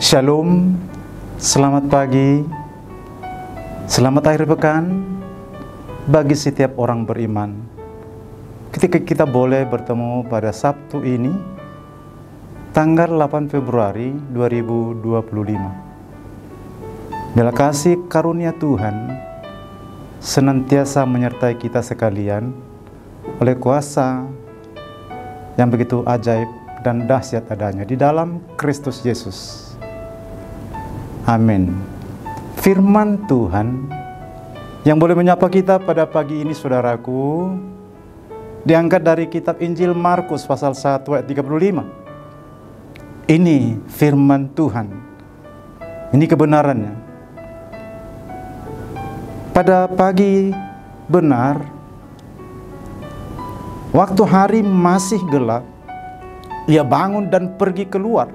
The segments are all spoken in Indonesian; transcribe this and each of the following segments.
Shalom, selamat pagi, selamat akhir pekan bagi setiap orang beriman. Ketika kita boleh bertemu pada Sabtu ini, tanggal 8 Februari 2025. Bila kasih karunia Tuhan senantiasa menyertai kita sekalian oleh kuasa yang begitu ajaib dan dahsyat adanya di dalam Kristus Yesus. Amin. Firman Tuhan yang boleh menyapa kita pada pagi ini, saudaraku, diangkat dari kitab Injil Markus pasal 1 ayat 35. Ini firman Tuhan. Ini kebenarannya. Pada pagi benar, waktu hari masih gelap, ia bangun dan pergi keluar.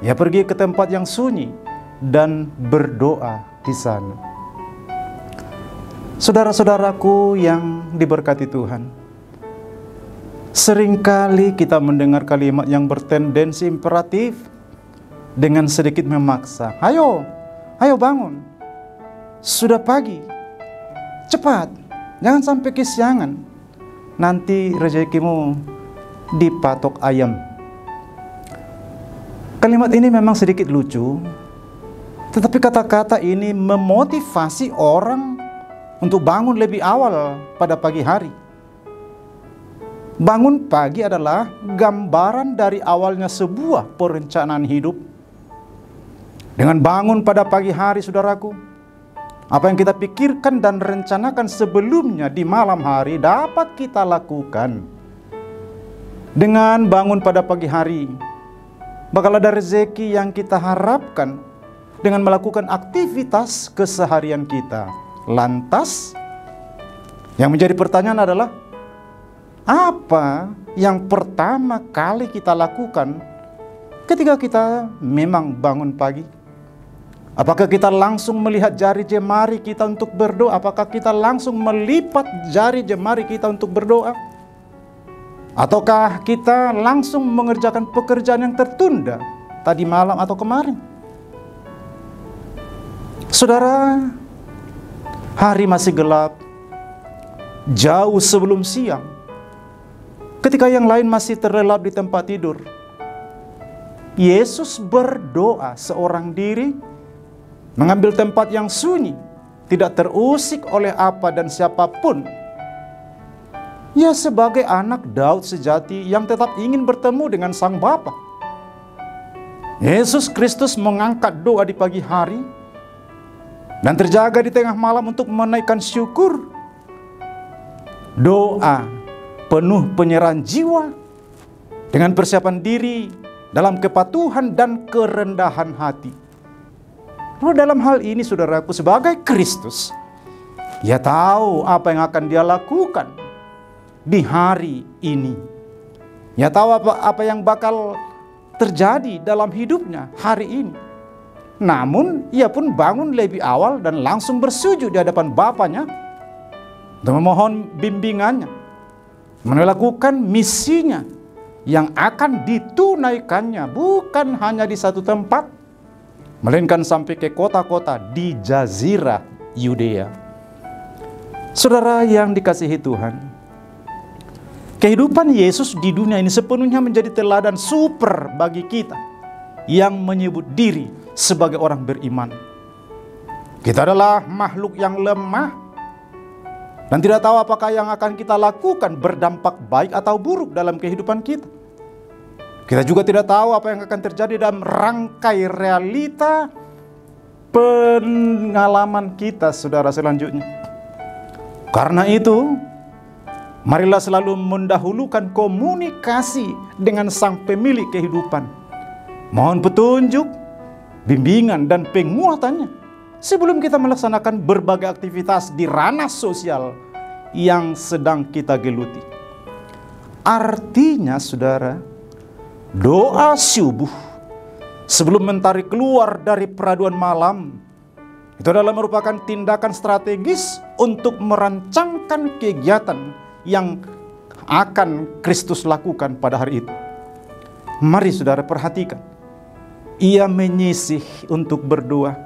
Ia pergi ke tempat yang sunyi dan berdoa di sana. Saudara-saudaraku yang diberkati Tuhan, seringkali kita mendengar kalimat yang bertendensi imperatif dengan sedikit memaksa. Ayo bangun, sudah pagi, cepat, jangan sampai kesiangan, nanti rezekimu dipatok ayam. Kalimat ini memang sedikit lucu, tetapi kata-kata ini memotivasi orang untuk bangun lebih awal pada pagi hari. Bangun pagi adalah gambaran dari awalnya sebuah perencanaan hidup. Dengan bangun pada pagi hari, saudaraku, apa yang kita pikirkan dan rencanakan sebelumnya di malam hari dapat kita lakukan. Dengan bangun pada pagi hari, bakal ada rezeki yang kita harapkan dengan melakukan aktivitas keseharian kita. Lantas, yang menjadi pertanyaan adalah, apa yang pertama kali kita lakukan ketika kita memang bangun pagi? Apakah kita langsung melihat jari jemari kita untuk berdoa? Apakah kita langsung melipat jari jemari kita untuk berdoa? Ataukah kita langsung mengerjakan pekerjaan yang tertunda tadi malam atau kemarin? Saudara, hari masih gelap, jauh sebelum siang, ketika yang lain masih terlelap di tempat tidur, Yesus berdoa seorang diri, mengambil tempat yang sunyi, tidak terusik oleh apa dan siapapun. Ia sebagai anak Daud sejati yang tetap ingin bertemu dengan Sang Bapa. Yesus Kristus mengangkat doa di pagi hari dan terjaga di tengah malam untuk menaikkan syukur. Doa penuh penyerahan jiwa dengan persiapan diri dalam kepatuhan dan kerendahan hati. Lalu dalam hal ini, saudaraku, sebagai Kristus, ia tahu apa yang akan dia lakukan di hari ini. Ia tahu apa yang bakal terjadi dalam hidupnya hari ini. Namun, ia pun bangun lebih awal dan langsung bersujud di hadapan Bapanya untuk memohon bimbingannya, melakukan misinya yang akan ditunaikannya bukan hanya di satu tempat, melainkan sampai ke kota-kota di Jazirah Yudea. Saudara yang dikasihi Tuhan, kehidupan Yesus di dunia ini sepenuhnya menjadi teladan super bagi kita yang menyebut diri sebagai orang beriman. Kita adalah makhluk yang lemah dan tidak tahu apakah yang akan kita lakukan berdampak baik atau buruk dalam kehidupan kita. Kita juga tidak tahu apa yang akan terjadi dalam rangkai realita pengalaman kita, saudara, selanjutnya. Karena itu, marilah selalu mendahulukan komunikasi dengan Sang Pemilik kehidupan. Mohon petunjuk, bimbingan dan penguatannya sebelum kita melaksanakan berbagai aktivitas di ranah sosial yang sedang kita geluti. Artinya, saudara, doa subuh sebelum mentari keluar dari peraduan malam itu adalah merupakan tindakan strategis untuk merancangkan kegiatan yang akan Kristus lakukan pada hari itu. Mari saudara perhatikan. ia menyisih untuk berdoa,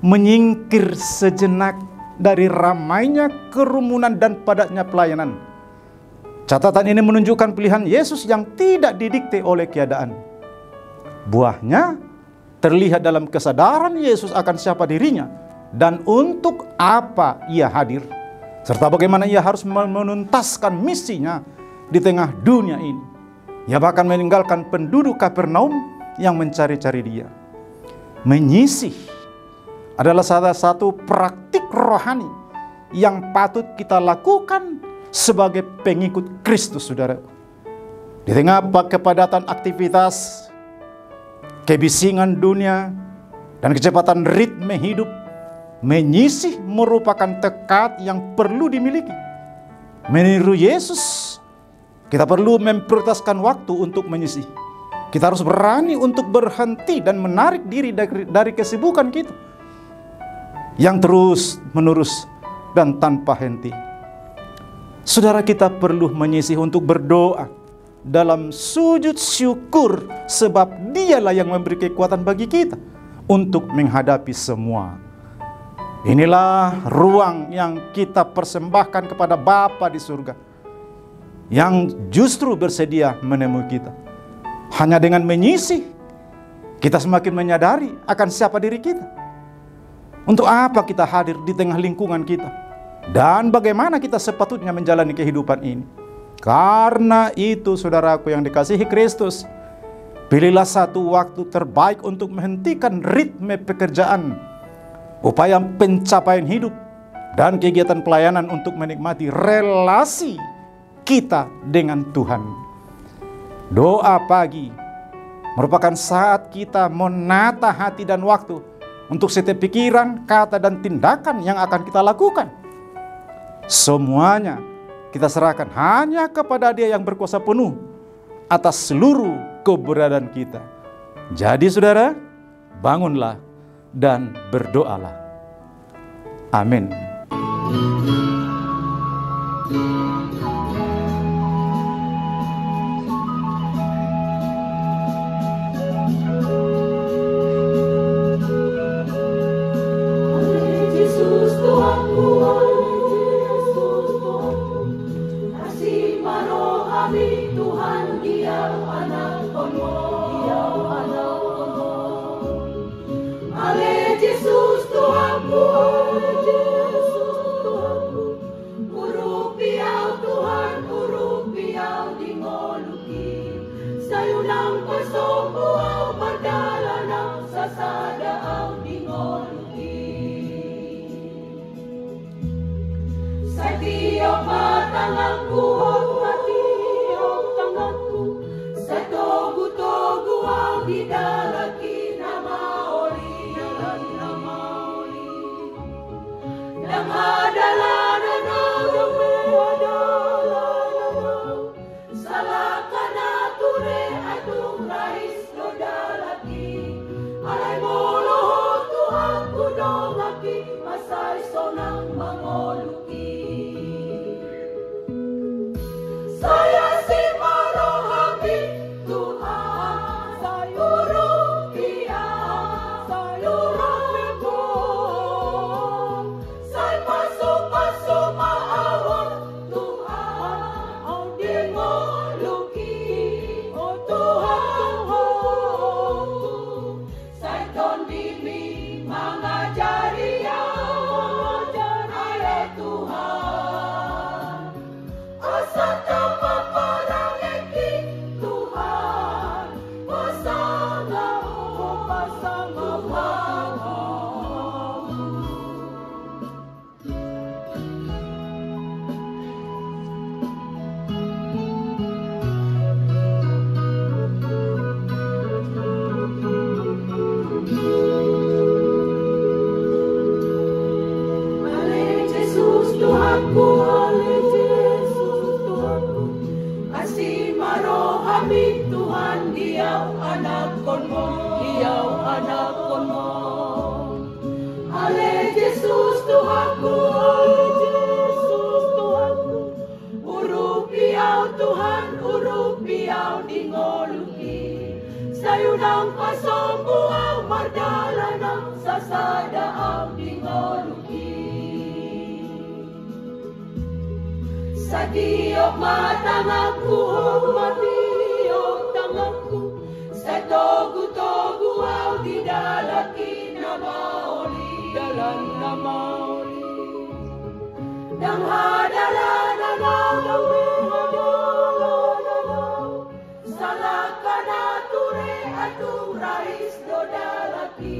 menyingkir sejenak dari ramainya kerumunan dan padatnya pelayanan. Catatan ini menunjukkan pilihan Yesus yang tidak didikte oleh keadaan. Buahnya terlihat dalam kesadaran Yesus akan siapa dirinya dan untuk apa ia hadir, serta bagaimana ia harus menuntaskan misinya di tengah dunia ini. Ia bahkan meninggalkan penduduk Kapernaum yang mencari-cari dia. Menyisih adalah salah satu praktik rohani yang patut kita lakukan sebagai pengikut Kristus, saudara. Di tengah kepadatan aktivitas, kebisingan dunia, dan kecepatan ritme hidup, menyisih merupakan tekad yang perlu dimiliki. Meniru Yesus, kita perlu memprioritaskan waktu untuk menyisih. Kita harus berani untuk berhenti dan menarik diri dari kesibukan kita yang terus menerus dan tanpa henti. Saudara, kita perlu menyisih untuk berdoa dalam sujud syukur, sebab Dialah yang memberi kekuatan bagi kita untuk menghadapi semua. Inilah ruang yang kita persembahkan kepada Bapa di surga, yang justru bersedia menemui kita. Hanya dengan menyisih, kita semakin menyadari akan siapa diri kita. Untuk apa kita hadir di tengah lingkungan kita, dan bagaimana kita sepatutnya menjalani kehidupan ini. Karena itu, saudaraku yang dikasihi Kristus, pilihlah satu waktu terbaik untuk menghentikan ritme pekerjaan, upaya pencapaian hidup, dan kegiatan pelayanan untuk menikmati relasi kita dengan Tuhan. Doa pagi merupakan saat kita menata hati dan waktu untuk setiap pikiran, kata, dan tindakan yang akan kita lakukan. Semuanya kita serahkan hanya kepada Dia yang berkuasa penuh atas seluruh keberadaan kita. Jadi saudara, bangunlah dan berdoalah. Amin. sayunang kasombuang mardala ng sasada ang dingoluki. Sa diyok matangagku, matiyok tangagku, sa togu-togu ang didalaki na mauli, dalan na mauli. Nang hadala na nagawin salaka na ture at urais do dalaki.